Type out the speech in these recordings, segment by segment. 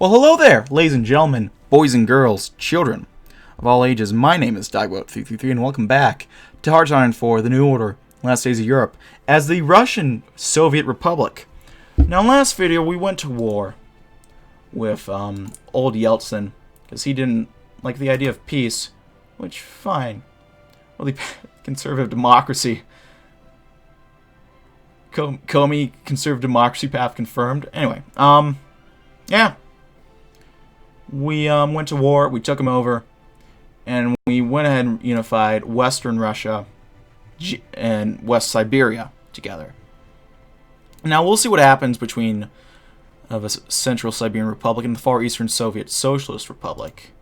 Well, hello there, ladies and gentlemen, boys and girls, children of all ages. My name is DB333, and welcome back to Hearts for the New Order, Last Days of Europe, as the Russian Soviet Republic. Now, last video, we went to war with old Yeltsin, because he didn't like the idea of peace, which, fine. Well, the conservative democracy. Komi, conservative democracy path confirmed. Anyway, yeah. We went to war, we took him over, and we went ahead and unified Western Russia and West Siberia together. Now we'll see what happens between the Central Siberian Republic and the Far Eastern Soviet Socialist Republic.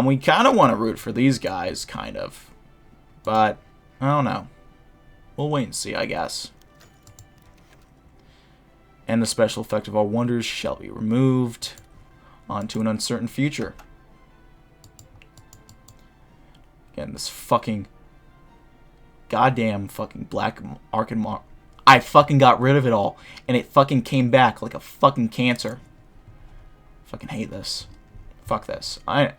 We kind of want to root for these guys, kind of, but I don't know. We'll wait and see, I guess. And the special effect of our wonders shall be removed. On to an uncertain future. Again, this fucking goddamn fucking black market mark. I fucking got rid of it all, and it fucking came back like a fucking cancer. Fucking hate this. Fuck this. I'm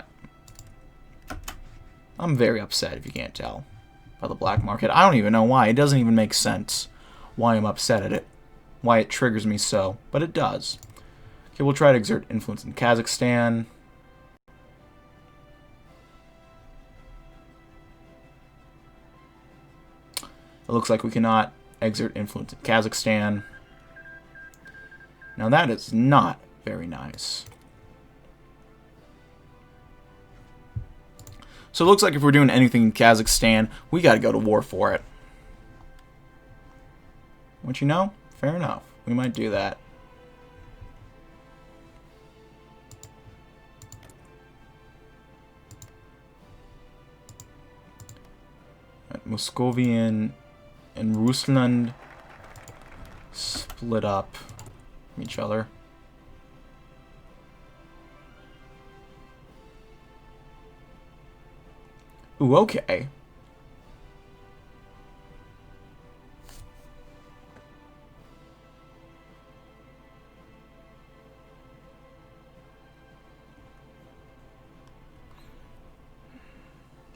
very upset, if you can't tell, by the black market. I don't even know why. It doesn't even make sense why I'm upset at it. Why it triggers me so, but it does. Okay, we'll try to exert influence in Kazakhstan. It looks like we cannot exert influence in Kazakhstan. Now that is not very nice. So it looks like if we're doing anything in Kazakhstan, we gotta go to war for it. What you know? Fair enough. We might do that. Muscovian and Rusland split up from each other. Ooh, okay.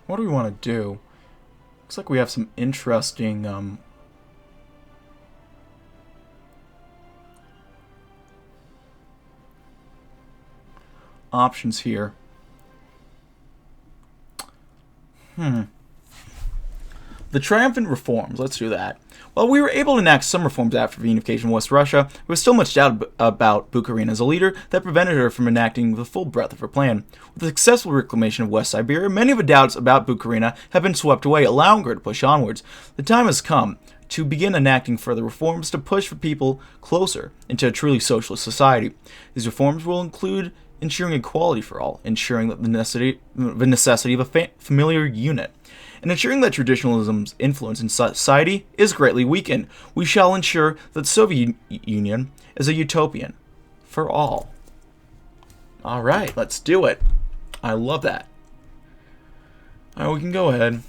What do we want to do? Looks like we have some interesting options here. The triumphant reforms. Let's do that. While we were able to enact some reforms after the unification of West Russia, there was still much doubt about Bukharina as a leader that prevented her from enacting the full breadth of her plan. With the successful reclamation of West Siberia, many of the doubts about Bukharina have been swept away, allowing her to push onwards. The time has come to begin enacting further reforms to push the people closer into a truly socialist society. These reforms will include ensuring equality for all, ensuring that the necessity of a familiar unit, and ensuring that traditionalism's influence in society is greatly weakened. We shall ensure that the Soviet Union is a utopian for all. Alright, let's do it. I love that. Alright, we can go ahead.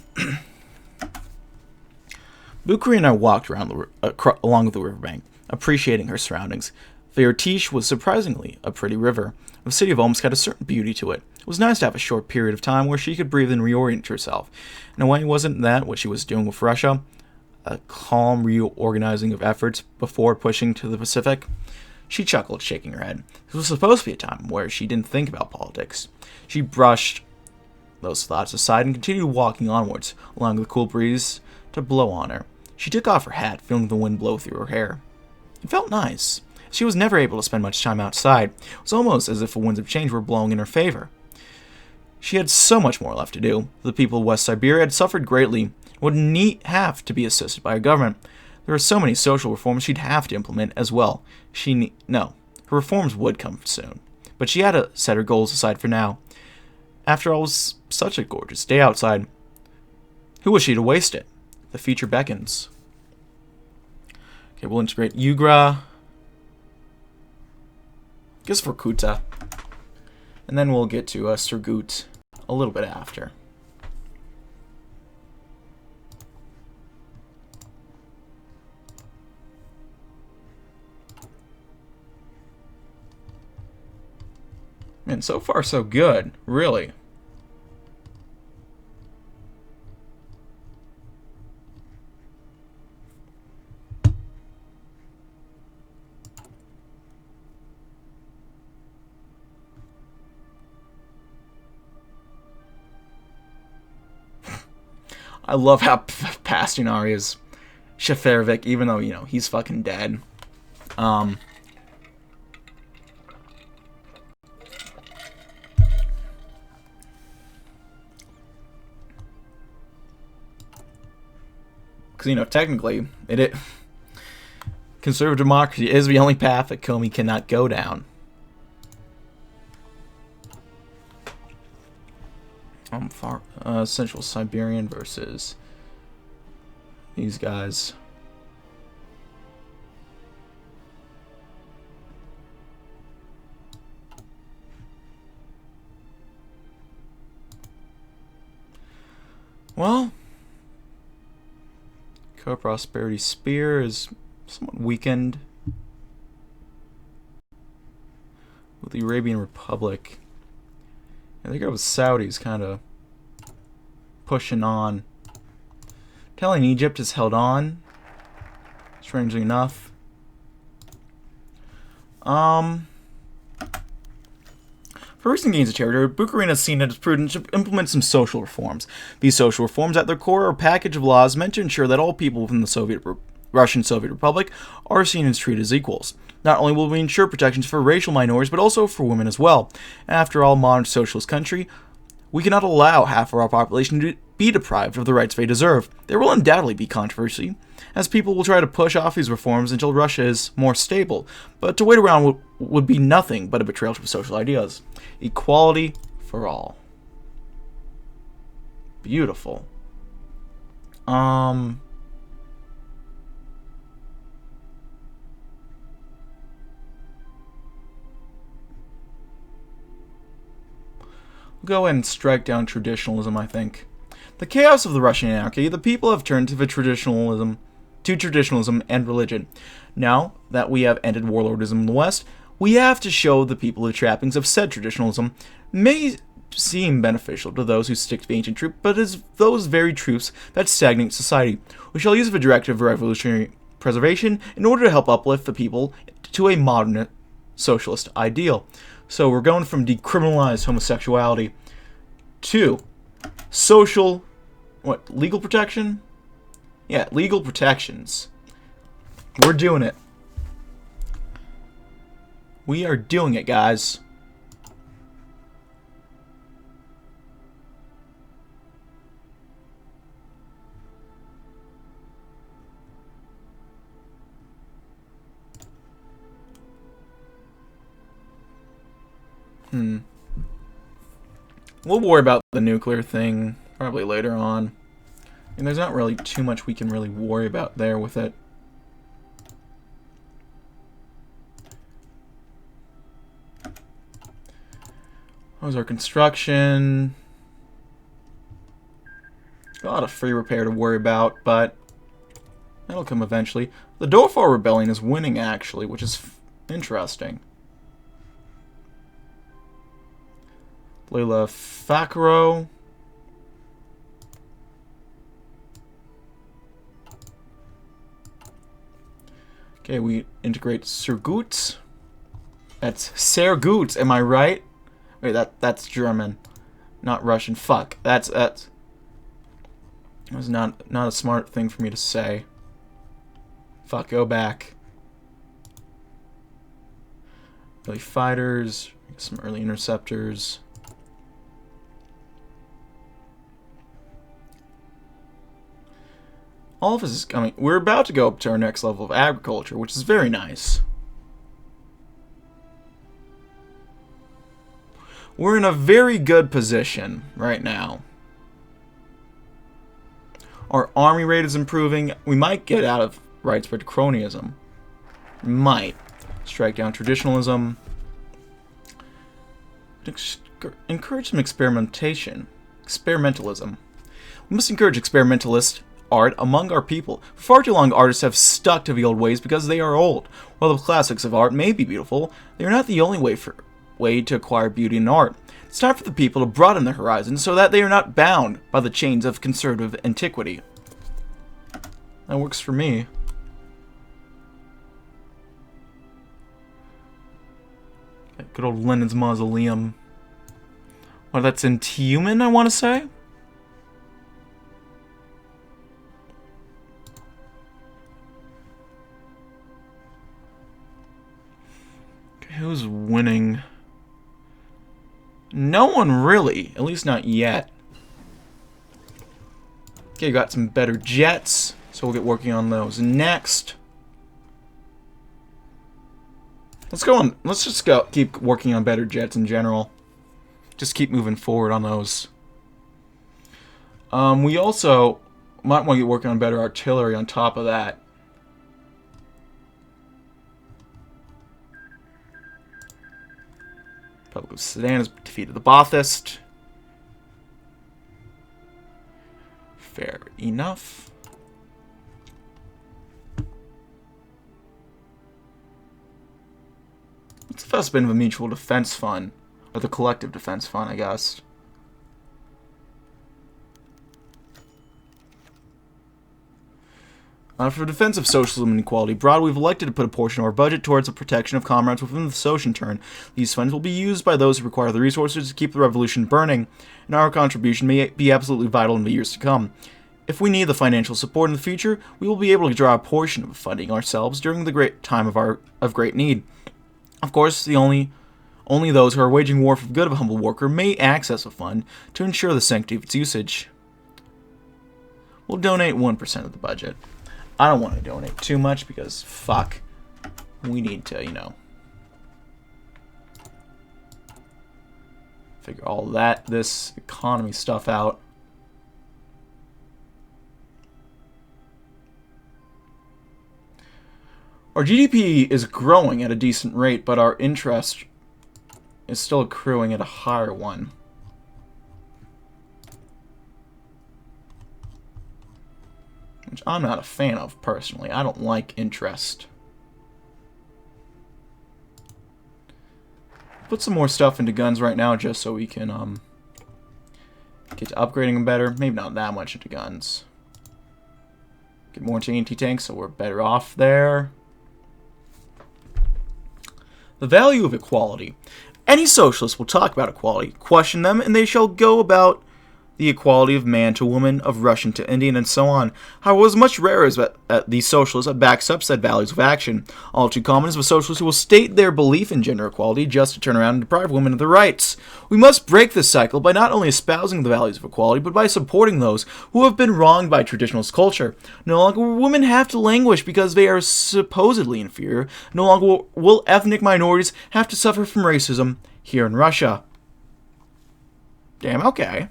Bukharina and I walked around along the riverbank, appreciating her surroundings. The Irtish was surprisingly a pretty river. The city of Omsk had a certain beauty to it. It was nice to have a short period of time where she could breathe and reorient herself. In a way, wasn't that what she was doing with Russia? A calm reorganizing of efforts before pushing to the Pacific? She chuckled, shaking her head. This was supposed to be a time where she didn't think about politics. She brushed those thoughts aside and continued walking onwards, allowing the cool breeze to blow on her. She took off her hat, feeling the wind blow through her hair. It felt nice. She was never able to spend much time outside. It was almost as if the winds of change were blowing in her favor. She had so much more left to do. The people of West Siberia had suffered greatly and would have to be assisted by a government. There were so many social reforms she'd have to implement as well. Her reforms would come soon, but she had to set her goals aside for now. After all, it was such a gorgeous day outside. Who was she to waste it? The future beckons. Okay, we'll integrate Yugra. I guess Vorkuta. And then we'll get to Surgut a little bit after. And so far so good, really. I love how Pastinari is Shefervik, even though, you know, he's fucking dead. Because, you know, technically, conservative democracy is the only path that Komi cannot go down. Central Siberian versus these guys. Well, Co-Prosperity Spear is somewhat weakened with the Arabian Republic. I think it was Saudis kind of pushing on. Telling Egypt has held on, strangely enough. For recent gains of territory, Bukharina has seen it as prudent to implement some social reforms. These social reforms, at their core, are a package of laws meant to ensure that all people within the Russian Soviet Republic are seen and treated as equals. Not only will we ensure protections for racial minorities, but also for women as well. After all, modern socialist country, we cannot allow half of our population to be deprived of the rights they deserve. There will undoubtedly be controversy, as people will try to push off these reforms until Russia is more stable, but to wait around would be nothing but a betrayal to social ideas. Equality for all. Beautiful. We'll go ahead and strike down traditionalism, I think. The chaos of the Russian anarchy, the people have turned to traditionalism and religion. Now that we have ended warlordism in the West, we have to show the people the trappings of said traditionalism may seem beneficial to those who stick to the ancient truth, but is those very truths that stagnate society. We shall use the directive of revolutionary preservation in order to help uplift the people to a modern socialist ideal. So we're going from decriminalized homosexuality to social, legal protection? Yeah, legal protections. We're doing it. We are doing it, guys. We'll worry about the nuclear thing probably later on. And there's not really too much we can really worry about there with it. How's our construction? A lot of free repair to worry about, but that'll come eventually. The Dorfar Rebellion is winning, actually, which is interesting. Leila Fakro. Okay, we integrate Surgut. That's Sergut, am I right? Wait, that's German, not Russian. Fuck. That was not a smart thing for me to say. Fuck, go back. Early fighters, some early interceptors. All of this is coming. We're about to go up to our next level of agriculture, which is very nice. We're in a very good position right now. Our army rate is improving. We might get out of widespread cronyism. Might. Strike down traditionalism. Encourage some experimentalism. We must encourage experimentalist art among our people. For far too long, artists have stuck to the old ways because they are old. While the classics of art may be beautiful, they are not the only way for way to acquire beauty and art. It's time for the people to broaden their horizons so that they are not bound by the chains of conservative antiquity. That works for me. Good old Lenin's Mausoleum. Well, that's in Tiumen, I want to say? Okay, who's winning? No one really. At least not yet. Okay, got some better jets. So we'll get working on those next. Let's go on. Let's just keep working on better jets in general. Just keep moving forward on those. We also might want to get working on better artillery on top of that. Republic of Sudan has defeated the Ba'athist. Fair enough. What's the first bit of a mutual defense fund? Or the collective defense fund, I guess. For defense of socialism and equality abroad, we've elected to put a portion of our budget towards the protection of comrades within the Socian. These funds will be used by those who require the resources to keep the revolution burning, and our contribution may be absolutely vital in the years to come. If we need the financial support in the future, we will be able to draw a portion of the funding ourselves during the great time of great need. Of course, only those who are waging war for the good of a humble worker may access a fund to ensure the sanctity of its usage. We'll donate 1% of the budget. I don't want to donate too much because, fuck, we need to, you know, figure all this economy stuff out. Our GDP is growing at a decent rate, but our interest is still accruing at a higher one. Which I'm not a fan of, personally. I don't like interest. Put some more stuff into guns right now just so we can get to upgrading them better. Maybe not that much into guns. Get more into anti-tanks so we're better off there. The value of equality. Any socialist will talk about equality, question them, and they shall go about the equality of man to woman, of Russian to Indian, and so on. However, it was much rarer that these socialists that backs up said values of action. All too common is with socialists who will state their belief in gender equality just to turn around and deprive women of their rights. We must break this cycle by not only espousing the values of equality, but by supporting those who have been wronged by traditionalist culture. No longer will women have to languish because they are supposedly inferior. No longer will ethnic minorities have to suffer from racism here in Russia. Damn, okay.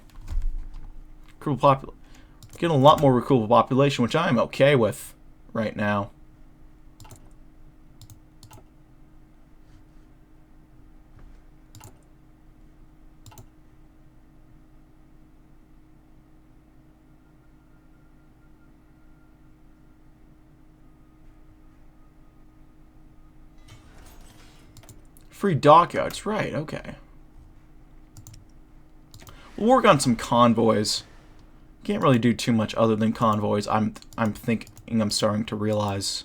Getting a lot more recruitable population, which I'm okay with right now. Free dockyards, right, okay. We'll work on some convoys. Can't really do too much other than convoys. I'm thinking I'm starting to realize.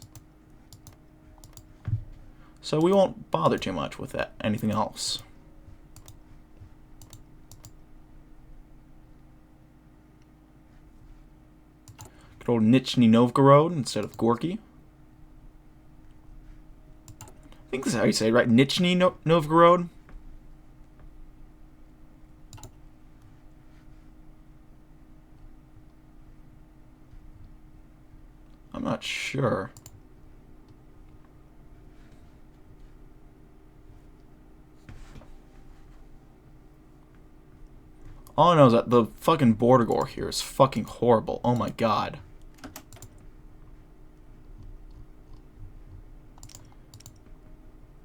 So we won't bother too much with that. Anything else. Good old Nizhny Novgorod instead of Gorky. I think this is how you say it, right? Nizhny Novgorod. I'm not sure. All I know is that the fucking border gore here is fucking horrible. Oh my god.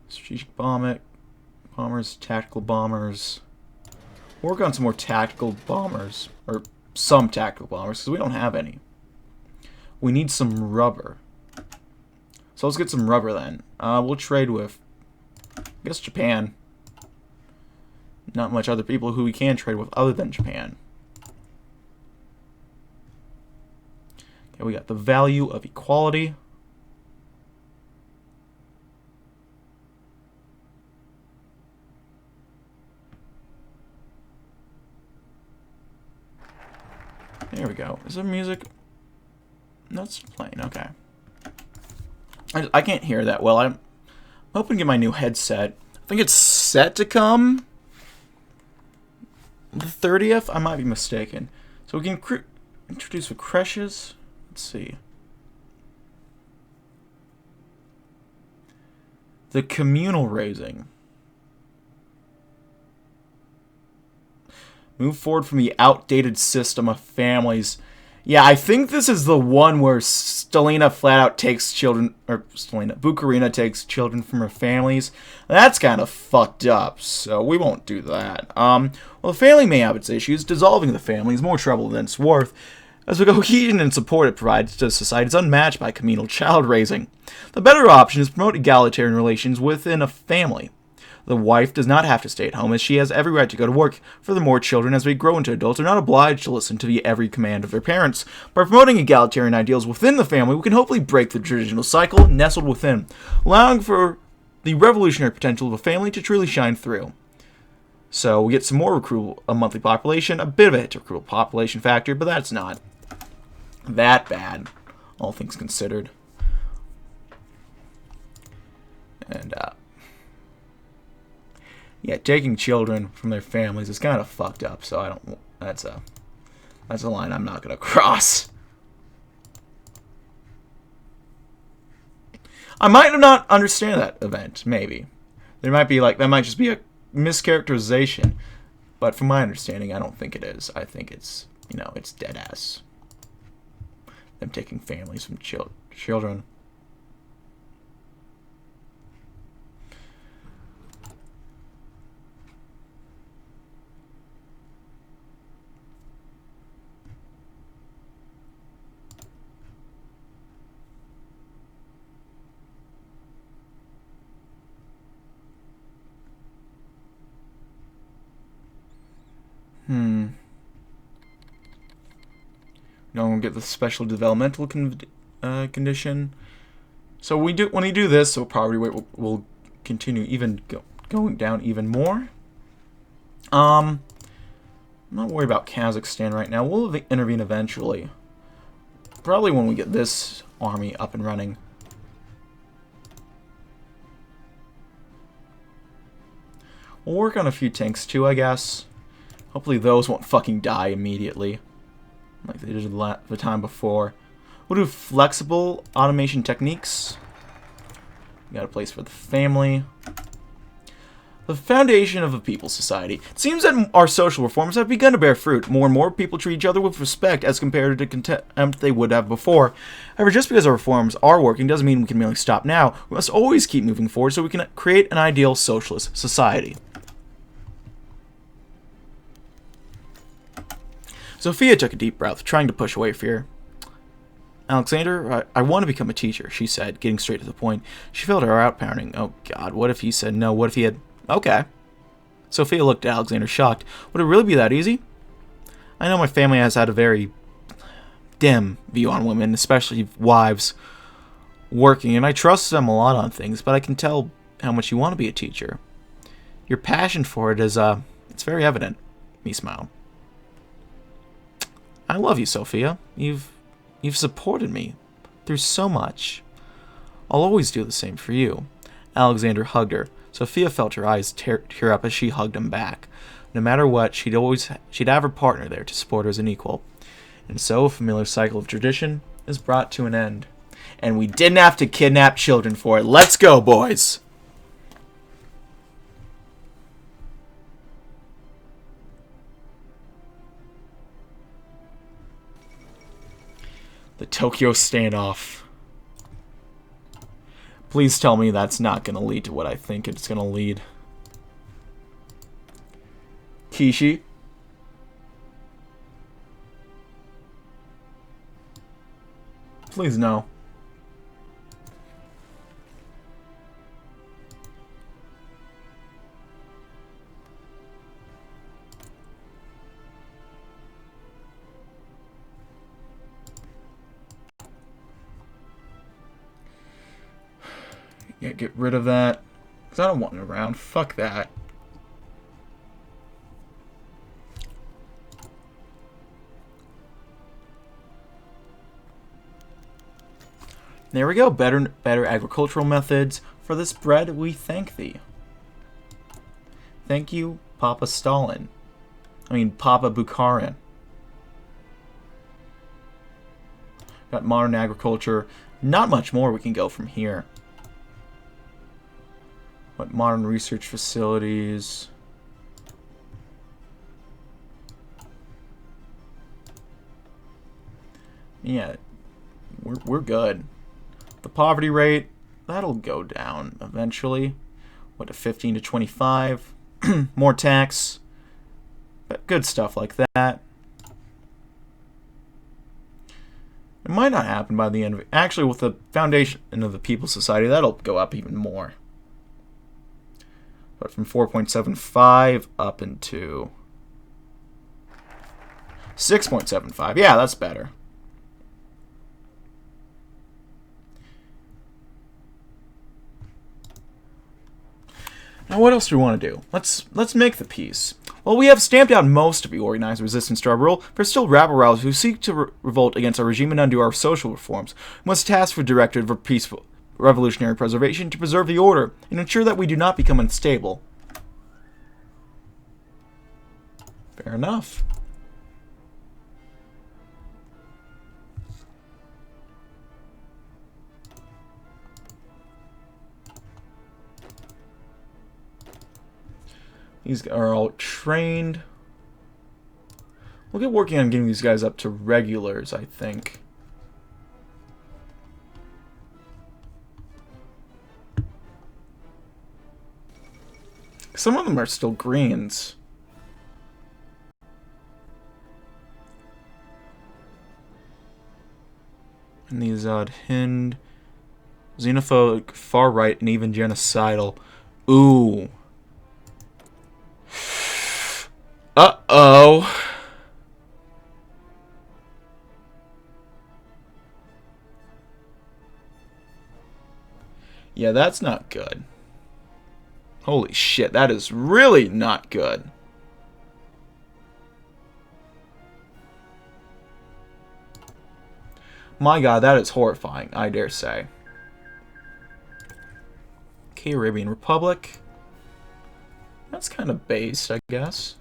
Strategic bombers, tactical bombers. Work on some more tactical bombers. Or some tactical bombers, because we don't have any. We need some rubber. So let's get some rubber then. We'll trade with, I guess, Japan. not much other people who we can trade with other than Japan. Okay, we got the value of equality. There we go. Is there music? No, it's playing. Okay. I can't hear that well. I'm hoping to get my new headset. I think it's set to come the 30th. I might be mistaken. So we can introduce the creches. Let's see. The communal raising. Move forward from the outdated system of families. Yeah, I think this is the one where Stalina flat out takes children, or Bukharina takes children from her families. That's kind of fucked up, so we won't do that. Well, the family may have its issues. Dissolving the family is more trouble than it's worth, as the cohesion and support it provides to society is unmatched by communal child raising. The better option is to promote egalitarian relations within a family. The wife does not have to stay at home, as she has every right to go to work. Furthermore, children, as they grow into adults, are not obliged to listen to the every command of their parents. By promoting egalitarian ideals within the family, we can hopefully break the traditional cycle nestled within, allowing for the revolutionary potential of a family to truly shine through. So we get some more recruitable monthly population, a bit of a hit to recruitable population factor, but that's not that bad, all things considered. And, yeah, taking children from their families is kind of fucked up, so I don't. That's a line I'm not gonna cross. I might not understand that event. Maybe there might be that might just be a mischaracterization, but from my understanding, I don't think it is. I think it's it's dead ass. Them taking families from children. Now we'll get the special developmental condition. So when we do this, so poverty rate will continue even going down even more. I'm not worried about Kazakhstan right now. We'll intervene eventually. Probably when we get this army up and running. We'll work on a few tanks too, I guess. Hopefully those won't fucking die immediately, like they did the time before. We'll do flexible automation techniques. We got a place for the family. The foundation of a people's society. It seems that our social reforms have begun to bear fruit. More and more people treat each other with respect as compared to contempt they would have before. However, just because our reforms are working doesn't mean we can merely stop now. We must always keep moving forward so we can create an ideal socialist society. Sophia took a deep breath, trying to push away fear. Alexander, I want to become a teacher, she said, getting straight to the point. She felt her heart pounding. Oh, God, what if he said no? What if he had... Okay. Sophia looked at Alexander, shocked. Would it really be that easy? I know my family has had a very dim view on women, especially wives, working, and I trust them a lot on things, but I can tell how much you want to be a teacher. Your passion for it is, it's very evident. He smiled. I love you, Sophia. You've supported me through so much. I'll always do the same for you. Alexander hugged her. Sophia felt her eyes tear up as she hugged him back. No matter what, she'd have her partner there to support her as an equal. And so a familiar cycle of tradition is brought to an end. And we didn't have to kidnap children for it. Let's go, boys! The Tokyo standoff. Please tell me that's not going to lead to what I think it's going to lead. Kishi. Please no. Yeah, get rid of that. Because I don't want it around. Fuck that. There we go. Better agricultural methods. For this bread, we thank thee. Thank you, Papa Stalin. I mean, Papa Bukharin. Got modern agriculture. Not much more we can go from here. What modern research facilities? Yeah, we're good. The poverty rate, that'll go down eventually. What, to 15 to 25? More tax. But good stuff like that. It might not happen by the end of it. Actually, with the foundation of the People's Society, that'll go up even more. But from 4.75 up into 6.75. Yeah, that's better. Now, what else do we want to do? Let's make the peace. Well, we have stamped out most of the organized resistance to our rule. There's still rabble-rousers who seek to revolt against our regime and undo our social reforms. We must task for directive for peaceful revolutionary preservation to preserve the order and ensure that we do not become unstable. Fair enough. These are all trained. We'll get working on getting these guys up to regulars, I think. Some of them are still greens. And these Hind, xenophobic, far right, and even genocidal. Ooh. Uh-oh. Yeah, that's not good. Holy shit, that is really not good. My god, that is horrifying, I dare say. Okay, Arabian Republic. That's kind of based, I guess.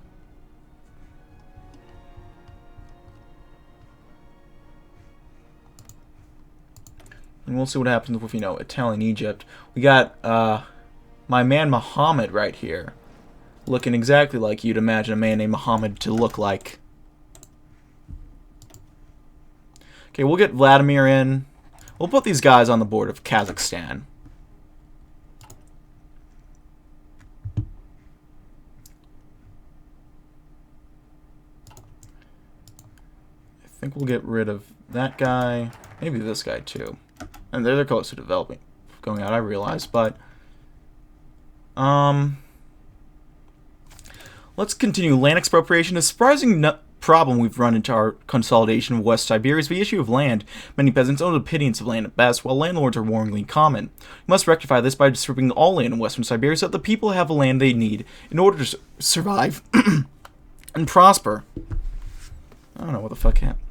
And we'll see what happens with, Italian Egypt. We got, my man Muhammad right here. Looking exactly like you'd imagine a man named Muhammad to look like. Okay, we'll get Vladimir in. We'll put these guys on the board of Kazakhstan. I think we'll get rid of that guy. Maybe this guy, too. And they're close to developing. Going out, I realize, but... Let's continue. Land expropriation. A surprising problem we've run into our consolidation of West Siberia is the issue of land. Many peasants own a pittance of land at best, while landlords are warringly common. We must rectify this by distributing all land in Western Siberia so that the people have the land they need in order to survive and prosper. I don't know what the fuck happened.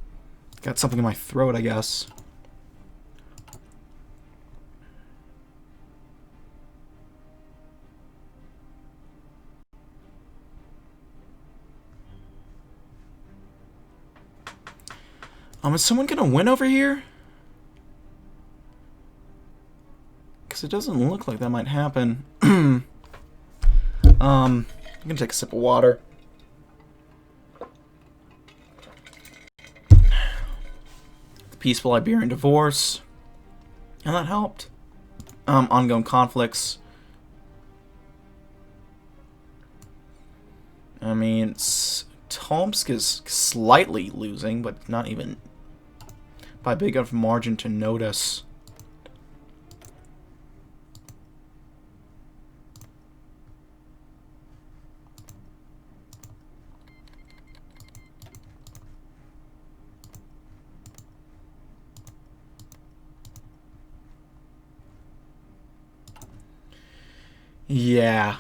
Got something in my throat, I guess. Is someone gonna win over here? Because it doesn't look like that might happen. I'm gonna take a sip of water. The peaceful Iberian divorce. And that helped. Ongoing conflicts. I mean, Tomsk is slightly losing, but not even by big enough margin to notice. Yeah.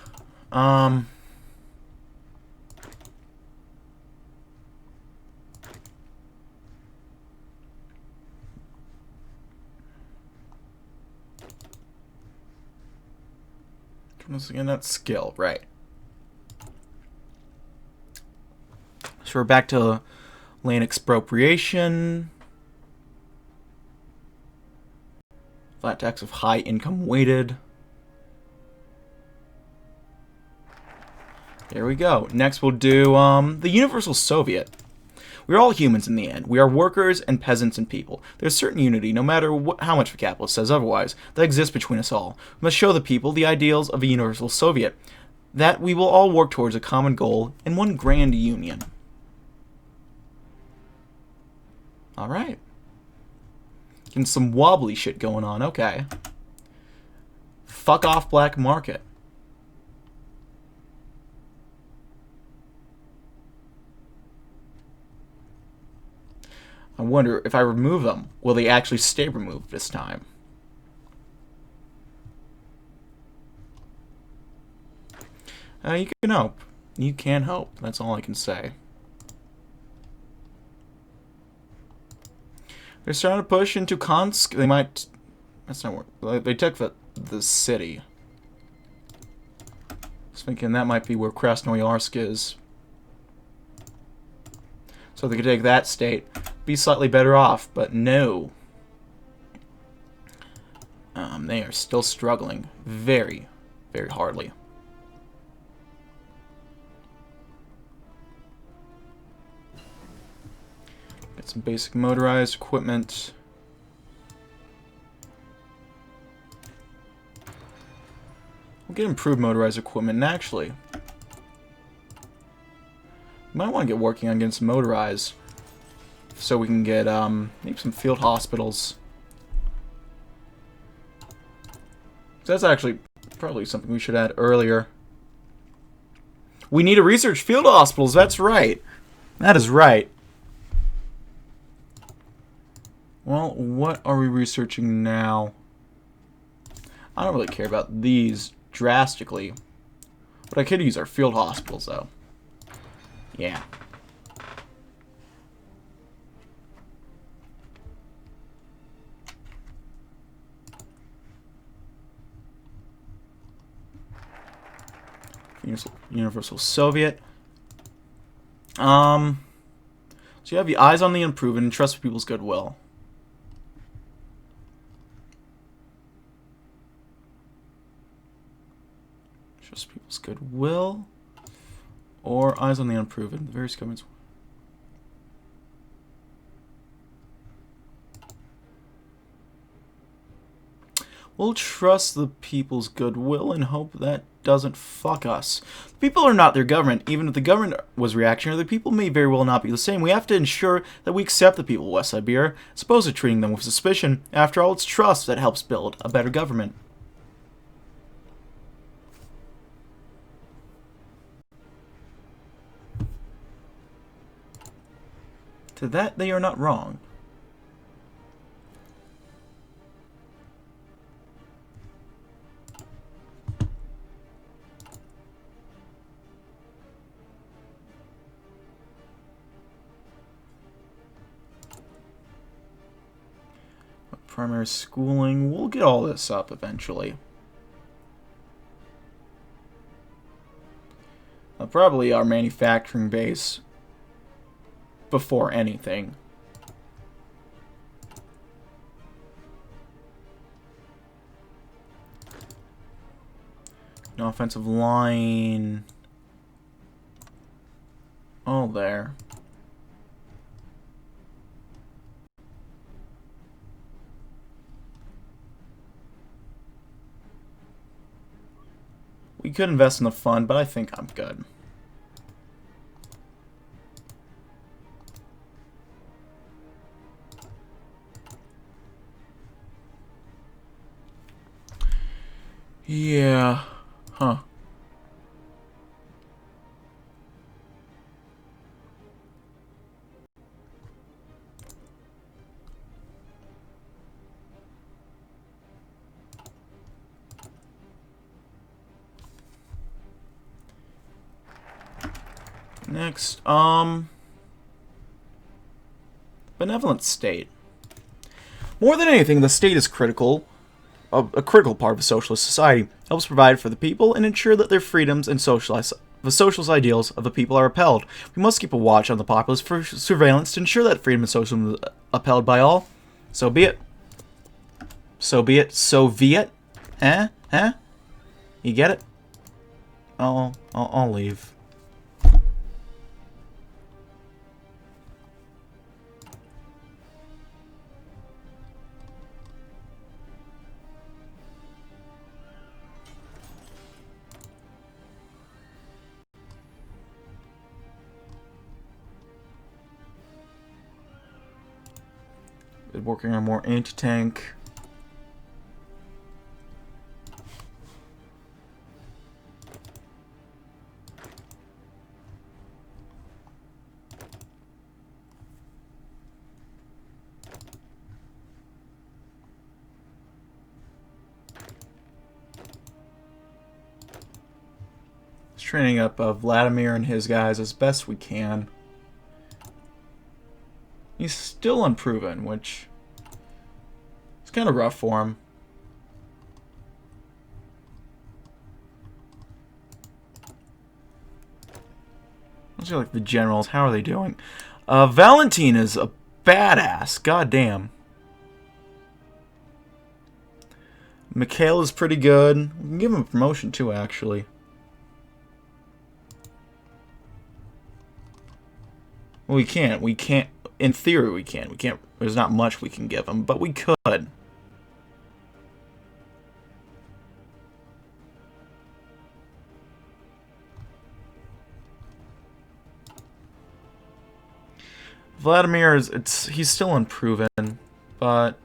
Once again, that's skill, right. So we're back to land expropriation. Flat tax of high income weighted. There we go. Next we'll do the Universal Soviet. We're all humans in the end. We are workers and peasants and people. There's certain unity, no matter how much the capitalist says otherwise, that exists between us all. We must show the people the ideals of a Universal Soviet, that we will all work towards a common goal in one grand union. Alright. Getting some wobbly shit going on, okay. Fuck off black market. I wonder if I remove them, will they actually stay removed this time? You can hope. You can hope. That's all I can say. They're starting to push into Konsk. They might... That's not work. They took the city. I was thinking that might be where Krasnoyarsk is. So they could take that state. Be slightly better off, but no. They are still struggling very, very hardly. Get some basic motorized equipment. We'll get improved motorized equipment, and actually, we might want to get working on getting some motorized, so we can get maybe some field hospitals. So that's actually probably something we should add earlier. We need to research field hospitals. That's right. That is right. Well, what are we researching now? I don't really care about these drastically. What I could use are field hospitals, though. Yeah. Universal Soviet. So you have your eyes on the improvement and trust people's goodwill. Trust people's goodwill. Or eyes on the unproven. The various governments. We'll trust the people's goodwill and hope that doesn't fuck us. The people are not their government. Even if the government was reactionary, the people may very well not be the same. We have to ensure that we accept the people of West Siberia, as opposed to treating them with suspicion. After all, it's trust that helps build a better government. To that, they are not wrong. Primary schooling, we'll get all this up eventually. Probably our manufacturing base before anything. No offensive line. All there. We could invest in the fund, but I think I'm good. Yeah. Huh. Next, benevolent state. More than anything, the state is a critical part of a socialist society. It helps provide for the people and ensure that their freedoms and the socialist ideals of the people are upheld. We must keep a watch on the populace for surveillance to ensure that freedom and socialism is upheld by all. So be it. So be it. Soviet? Eh? Eh? You get it? I'll leave. Working on more anti-tank. Training up Vladimir and his guys as best we can. He's still unproven, which is kind of rough for him. Let's go like the generals. How are they doing? Valentin is a badass. God damn. Mikhail is pretty good. We can give him a promotion too, actually. Well, we can't. We can't. In theory, we can. We can't. There's not much we can give him, but we could. Vladimir is. He's still unproven, but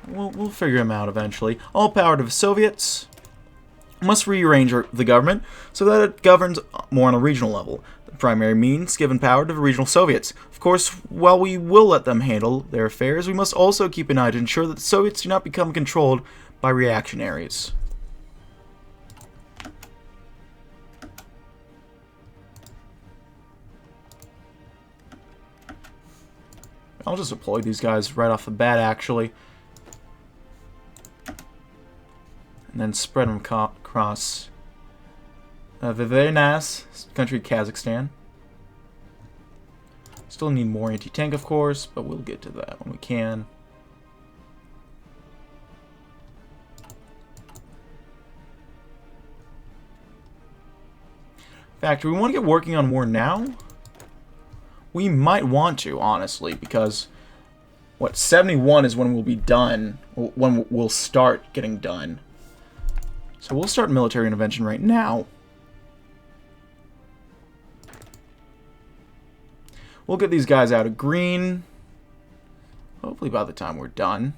we'll figure him out eventually. All power to the Soviets. Must rearrange the government so that it governs more on a regional level. The primary means given power to the regional Soviets. Of course, while we will let them handle their affairs, we must also keep an eye to ensure that the Soviets do not become controlled by reactionaries. I'll just deploy these guys right off the bat, actually. And then spread them across the very nice country, Kazakhstan. Still need more anti-tank, of course, but we'll get to that when we can. In fact, do we want to get working on war now? We might want to, honestly, because what, 71 is when we'll be done, when we'll start getting done. So we'll start military intervention right now. We'll get these guys out of green. Hopefully by the time we're done.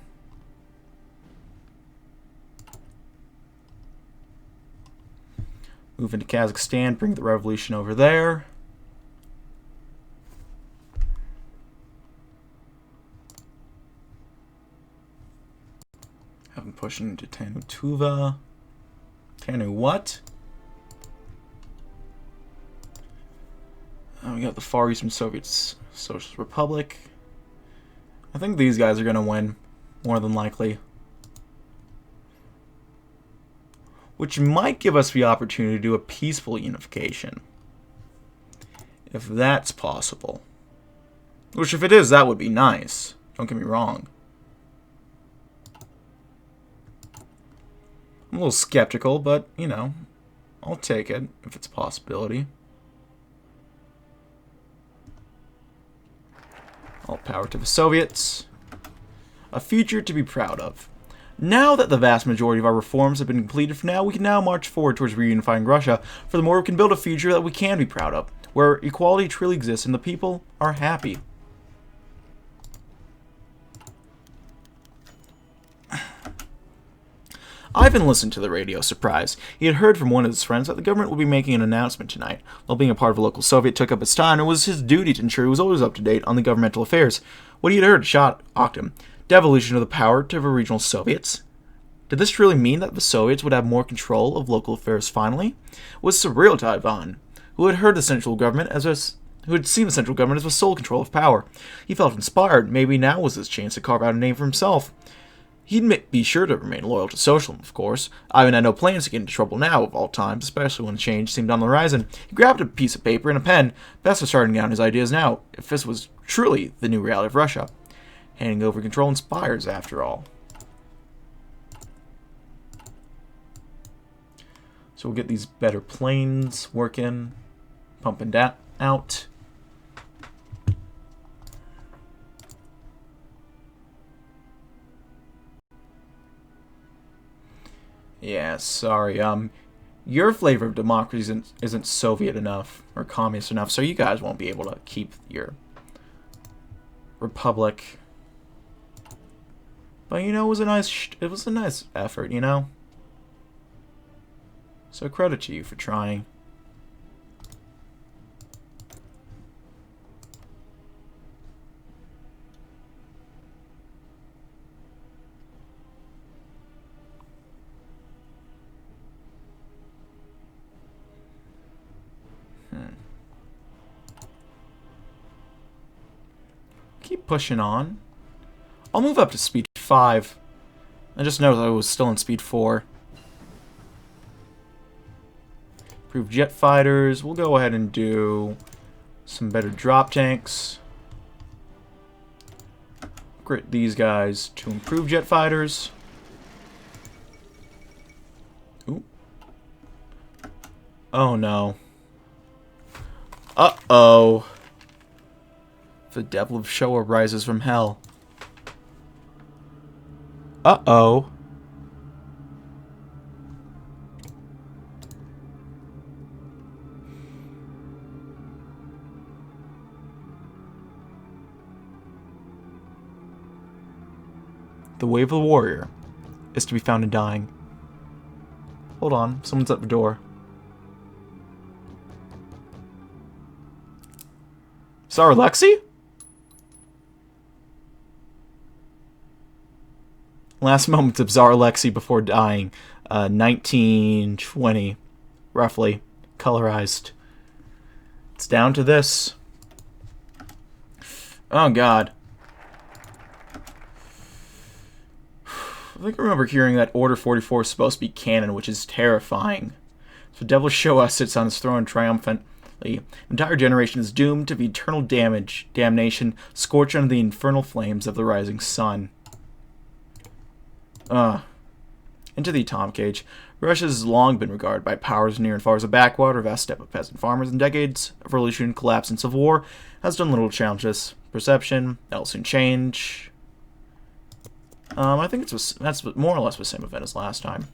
Move into Kazakhstan, bring the revolution over there. Have them pushing into Tanutuva. Tanu what? We got the Far Eastern Soviet Socialist Republic. I think these guys are going to win, more than likely. Which might give us the opportunity to do a peaceful unification. If that's possible. Which, if it is, that would be nice. Don't get me wrong. I'm a little skeptical, but, you know, I'll take it if it's a possibility. All power to the Soviets. A future to be proud of. Now that the vast majority of our reforms have been completed for now, we can now march forward towards reunifying Russia. Furthermore, we can build a future that we can be proud of, where equality truly exists and the people are happy. Ivan listened to the radio, surprised. He had heard from one of his friends that the government would be making an announcement tonight. While being a part of a local Soviet took up his time, it was his duty to ensure he was always up to date on the governmental affairs. What he had heard shocked him. Devolution of the power to the regional Soviets. Did this really mean that the Soviets would have more control of local affairs finally? It was surreal to Ivan, who had who had seen the central government as the sole control of power. He felt inspired. Maybe now was his chance to carve out a name for himself. He'd be sure to remain loyal to socialism, of course. Ivan had no plans to get into trouble now, of all times, especially when change seemed on the horizon. He grabbed a piece of paper and a pen. Best was starting down his ideas now, if this was truly the new reality of Russia. Handing over control inspires, after all. So we'll get these better planes working, pumping that out. Yeah, sorry. Your flavor of democracy isn't Soviet enough or communist enough, so you guys won't be able to keep your republic. But you know, it was a nice effort, you know. So credit to you for trying. Keep pushing on. I'll move up to speed 5. I just noticed I was still in speed 4. Improve jet fighters. We'll go ahead and do some better drop tanks. Upgrade these guys to improve jet fighters. Ooh. Oh no. Uh-oh. The devil of Showa rises from hell. Uh-oh. The wave of the warrior is to be found in dying. Hold on, someone's at the door. Tsar Alexei? Last moments of Tsar Alexei before dying. 1920, roughly. Colorized. It's down to this. Oh, God. I think I remember hearing that Order 44 is supposed to be canon, which is terrifying. So Devil Showa sits on his throne triumphantly. The entire generation is doomed to the eternal damnation, scorched under the infernal flames of the rising sun. Into the atomic age. Russia has long been regarded by powers near and far as a backwater, vast steppe of peasant farmers, and decades of revolution, collapse, and civil war has done little to challenge this perception. That'll soon change. I think that's more or less the same event as last time.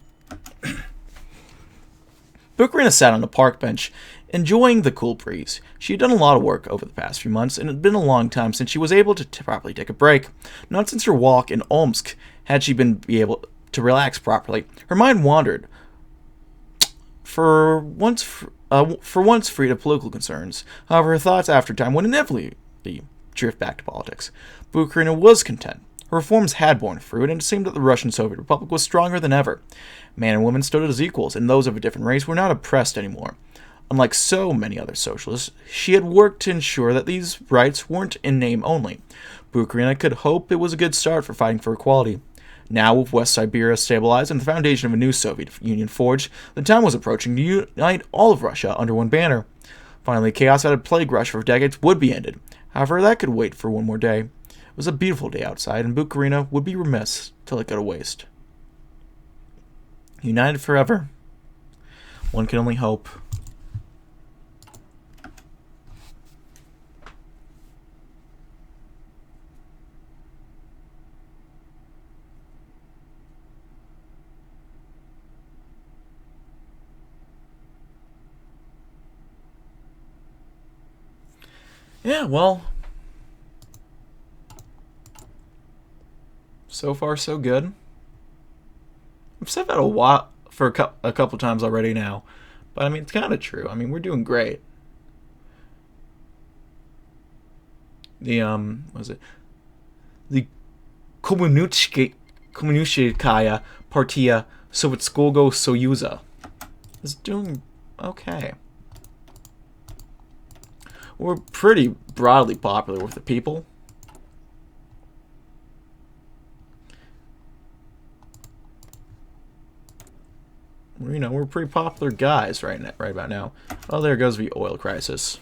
Bukharina sat on a park bench, enjoying the cool breeze. She had done a lot of work over the past few months, and it had been a long time since she was able to properly take a break. Not since her walk in Omsk had she been able to relax properly. Her mind wandered, for once free of political concerns. However, her thoughts after time would inevitably drift back to politics. Bukharina was content. Her reforms had borne fruit, and it seemed that the Russian Soviet Republic was stronger than ever. Man and woman stood as equals, and those of a different race were not oppressed anymore. Unlike so many other socialists, she had worked to ensure that these rights weren't in name only. Bukharina could hope it was a good start for fighting for equality. Now, with West Siberia stabilized and the foundation of a new Soviet Union forged, the time was approaching to unite all of Russia under one banner. Finally, chaos that had plagued Russia for decades would be ended. However, that could wait for one more day. It was a beautiful day outside, and Bukharina would be remiss to let go to waste. United forever. One can only hope. Yeah, well, so far so good. I've said that a lot for a couple times already now, but I mean, it's kind of true. I mean, we're doing great. The was it the Komunutski Komunistskaya Partia Sovetskogo Soyuza. Is doing okay. We're pretty broadly popular with the people. You know, we're pretty popular guys right about now. Oh, there goes the oil crisis.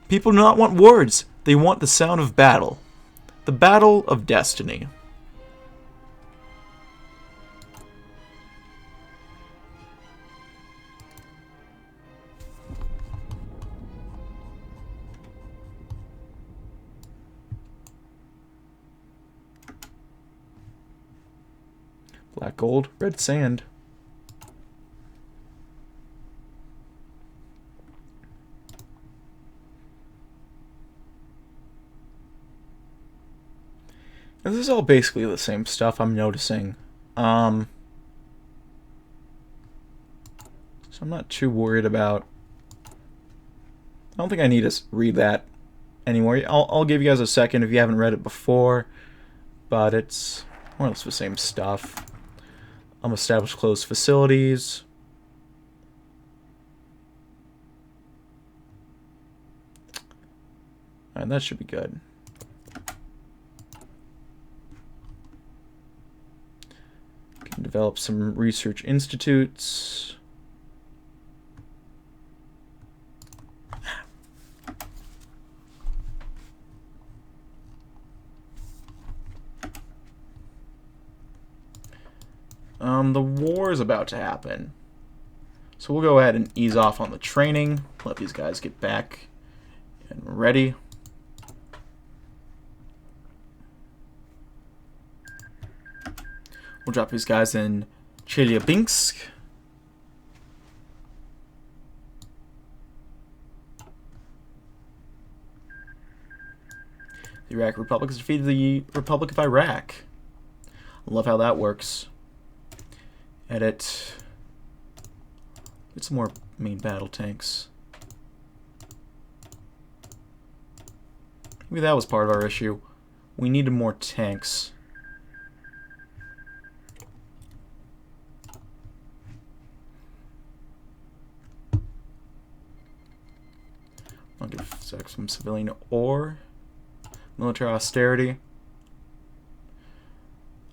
People do not want words. They want the sound of battle. The battle of destiny. Black gold, red sand. This is all basically the same stuff I'm noticing. So I'm not too worried about... I don't think I need to read that anymore. I'll give you guys a second if you haven't read it before. But it's more or less the same stuff. Establish closed facilities. And that should be good. Can develop some research institutes. The war is about to happen. So we'll go ahead and ease off on the training. Let these guys get back and ready. We'll drop these guys in Chelyabinsk. The Iraq Republic has defeated the Republic of Iraq. I love how that works. Edit. Get some more main battle tanks. Maybe that was part of our issue. We needed more tanks. I'll give Zach some civilian ore. Military austerity.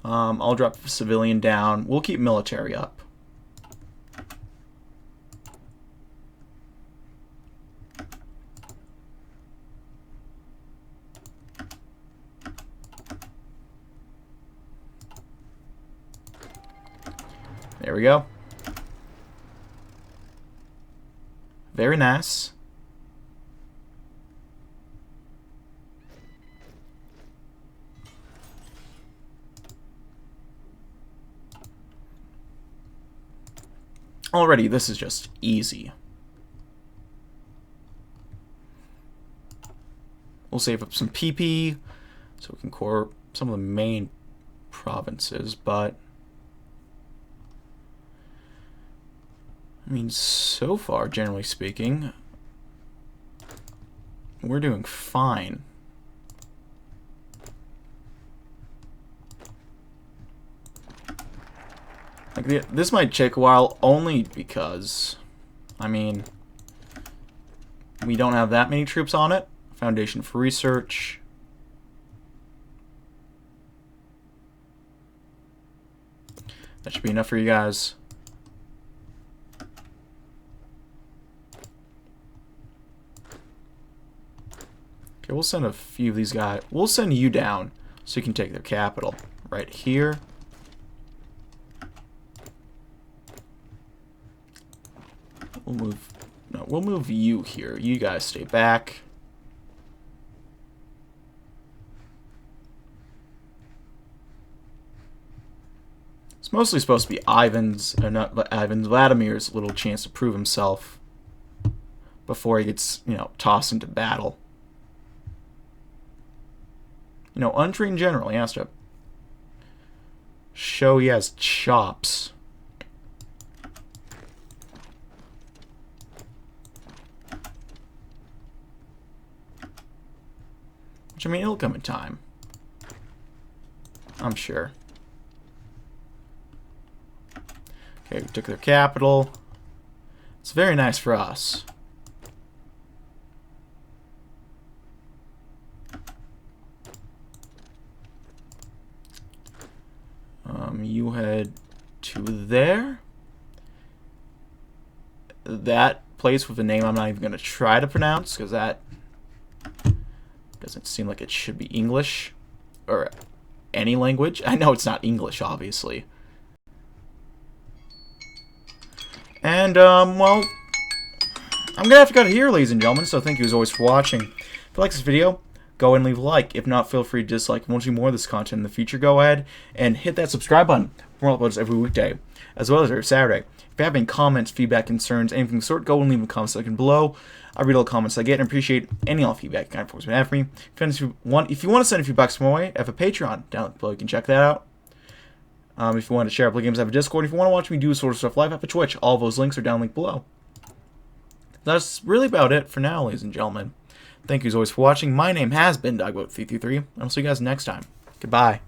I'll drop civilian down. We'll keep military up. There we go. Very nice. Already, this is just easy. We'll save up some PP so we can core some of the main provinces, but I mean, so far, generally speaking, we're doing fine. Like this might take a while only because, I mean, we don't have that many troops on it. Foundation for Research. That should be enough for you guys. Okay, we'll send a few of these guys. We'll send you down so you can take their capital right here. We'll move you here. You guys stay back. It's mostly supposed to be Vladimir's little chance to prove himself before he gets, tossed into battle. Untrained in general, he has to show he has chops. Which, I mean, it'll come in time. I'm sure. Okay, we took their capital. It's very nice for us. You head to there. That place with a name I'm not even going to try to pronounce, because that doesn't seem like it should be English or any language. I know it's not English, obviously. And, well, I'm going to have to cut it here, ladies and gentlemen, so thank you as always for watching. If you like this video, go ahead and leave a like. If not, feel free to dislike. If you want to see more of this content in the future, go ahead and hit that subscribe button for more uploads every weekday, as well as every Saturday. If you have any comments, feedback, concerns, anything of the sort, go and leave them in the comment section below. I read all the comments I get and appreciate any all feedback you can of have for me. If you want to send a few bucks my way, I have a Patreon down below. You can check that out. If you want to share play games, I have a Discord. If you want to watch me do this sort of stuff live, I have a Twitch. All of those links are down linked below. That's really about it for now, ladies and gentlemen. Thank you as always for watching. My name has been DB333, and I'll see you guys next time. Goodbye.